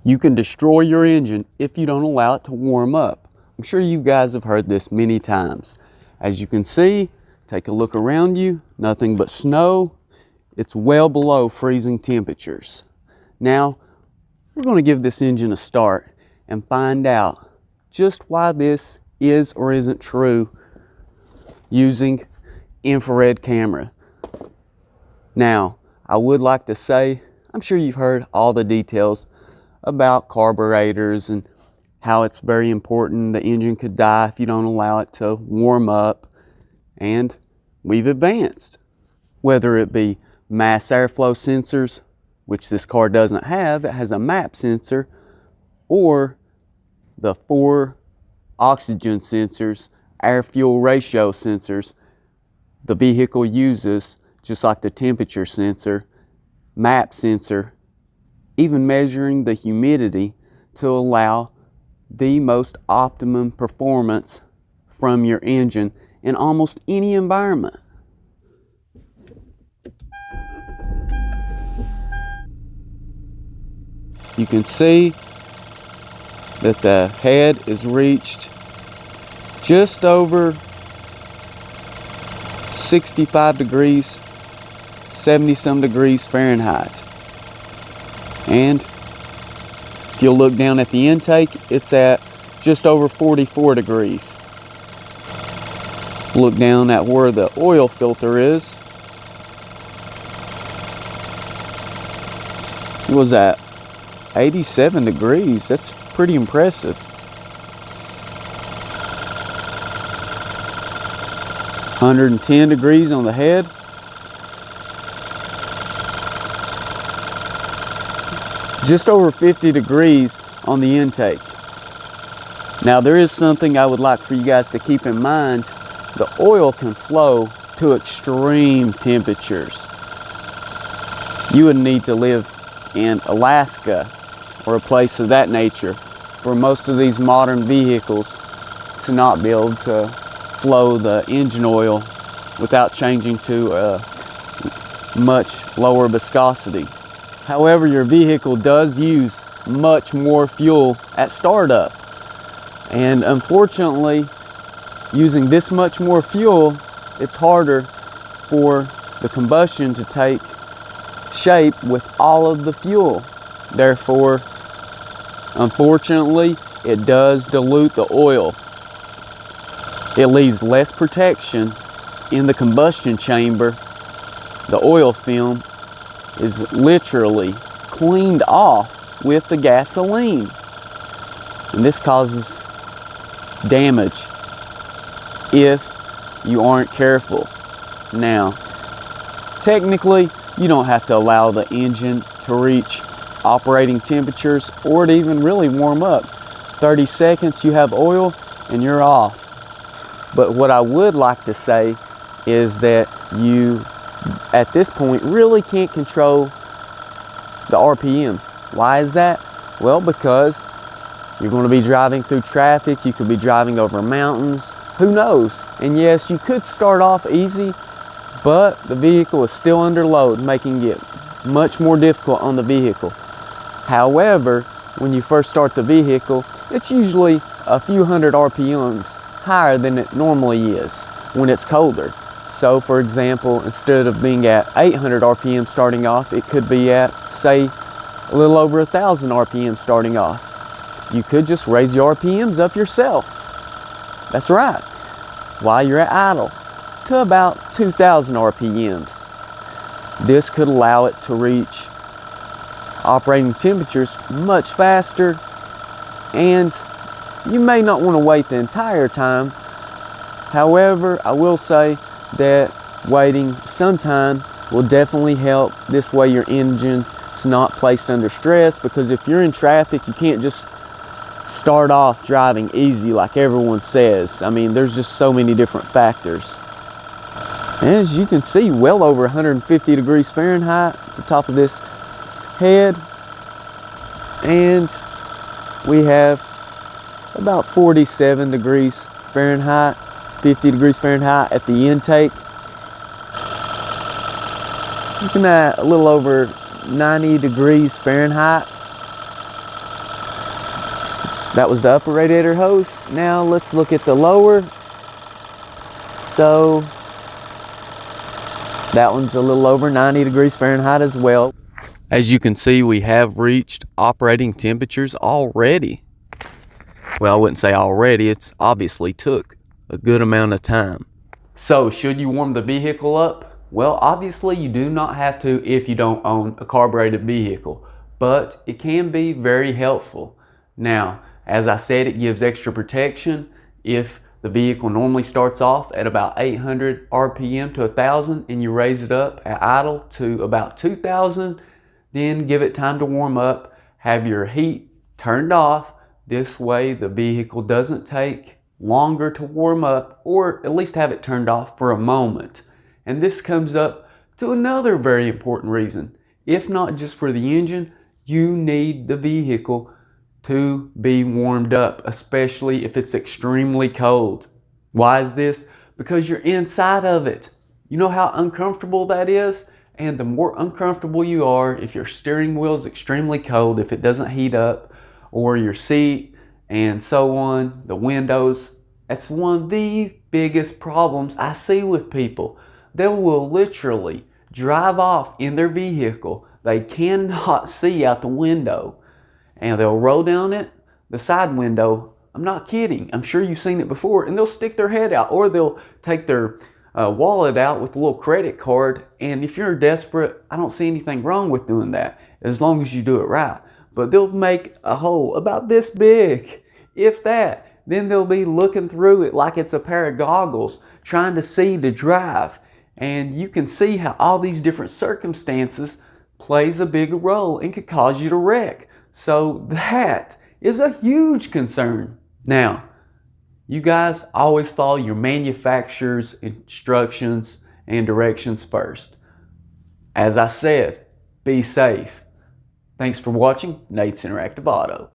You can destroy your engine if you don't allow it to warm up. I'm sure you guys have heard this many times. As you can see, take a look around you, nothing but snow. It's well below freezing temperatures. Now, we're going to give this engine a start and find out just why this is or isn't true using infrared camera. Now, I would like to say, I'm sure you've heard all the details about carburetors and how it's very important. The engine could die if you don't allow it to warm up, and we've advanced. Whether it be mass airflow sensors, which this car doesn't have, it has a MAP sensor, or the 4 oxygen sensors, air-fuel ratio sensors the vehicle uses, just like the temperature sensor, MAP sensor, even measuring the humidity to allow the most optimum performance from your engine in almost any environment. You can see that the head is reached just over 65 degrees, 70 some degrees Fahrenheit. And if you'll look down at the intake, it's at just over 44 degrees. Look down at where the oil filter is. It was at 87 degrees. That's pretty impressive. 110 degrees on the head. Just over 50 degrees on the intake. Now there is something I would like for you guys to keep in mind. The oil can flow to extreme temperatures. You would need to live in Alaska or a place of that nature for most of these modern vehicles to not be able to flow the engine oil without changing to a much lower viscosity. However, your vehicle does use much more fuel at startup. And unfortunately, using this much more fuel, it's harder for the combustion to take shape with all of the fuel. Therefore, unfortunately, it does dilute the oil. It leaves less protection in the combustion chamber. The oil film is literally cleaned off with the gasoline. And this causes damage if you aren't careful. Now, technically, you don't have to allow the engine to reach operating temperatures or to even really warm up. 30 seconds, you have oil and you're off. But what I would like to say is that you, at this point, really can't control the RPMs. Why is that? Well, because you're going to be driving through traffic, you could be driving over mountains, who knows? And yes, you could start off easy, but the vehicle is still under load, making it much more difficult on the vehicle. However, when you first start the vehicle, it's usually a few hundred RPMs higher than it normally is when it's colder. So for example, instead of being at 800 RPM starting off, it could be at, say, a little over 1,000 RPM starting off. You could just raise your RPMs up yourself. That's right, while you're at idle, to about 2,000 RPMs. This could allow it to reach operating temperatures much faster, and you may not want to wait the entire time. However, I will say that waiting some time will definitely help. This way your engine is not placed under stress, because if you're in traffic, you can't just start off driving easy like everyone says. I mean, there's just so many different factors. As you can see, well over 150 degrees Fahrenheit at the top of this head, and we have about 47 degrees Fahrenheit, 50 degrees Fahrenheit at the intake. Looking at a little over 90 degrees Fahrenheit That was the upper radiator hose. Now let's look at the lower. So that one's a little over 90 degrees Fahrenheit as well. As you can see, we have reached operating temperatures already. Well, I wouldn't say already, it's obviously took a good amount of time. So should you warm the vehicle up? Well, obviously you do not have to if you don't own a carbureted vehicle, but it can be very helpful. Now, as I said, it gives extra protection. If the vehicle normally starts off at about 800 RPM to 1,000 and you raise it up at idle to about 2,000, then give it time to warm up, have your heat turned off. This way the vehicle doesn't take longer to warm up, or at least have it turned off for a moment. And this comes up to another very important reason. If not just for the engine, you need the vehicle to be warmed up, especially if it's extremely cold. Why is this? Because you're inside of it. You know how uncomfortable that is? And the more uncomfortable you are, if your steering wheel is extremely cold, if it doesn't heat up, or your seat and so on, the windows, that's one of the biggest problems I see with people. They will literally drive off in their vehicle. They cannot see out the window, and they'll roll down the side window. I'm not kidding. I'm sure you've seen it before. And they'll stick their head out, or they'll take their wallet out with a little credit card. And if you're desperate, I don't see anything wrong with doing that, as long as you do it right. But they'll make a hole about this big, if that. Then they'll be looking through it like it's a pair of goggles, trying to see to drive. And you can see how all these different circumstances plays a big role and could cause you to wreck. So that is a huge concern. Now, you guys always follow your manufacturer's instructions and directions first. As I said, be safe. Thanks for watching Nate's Interactive Auto.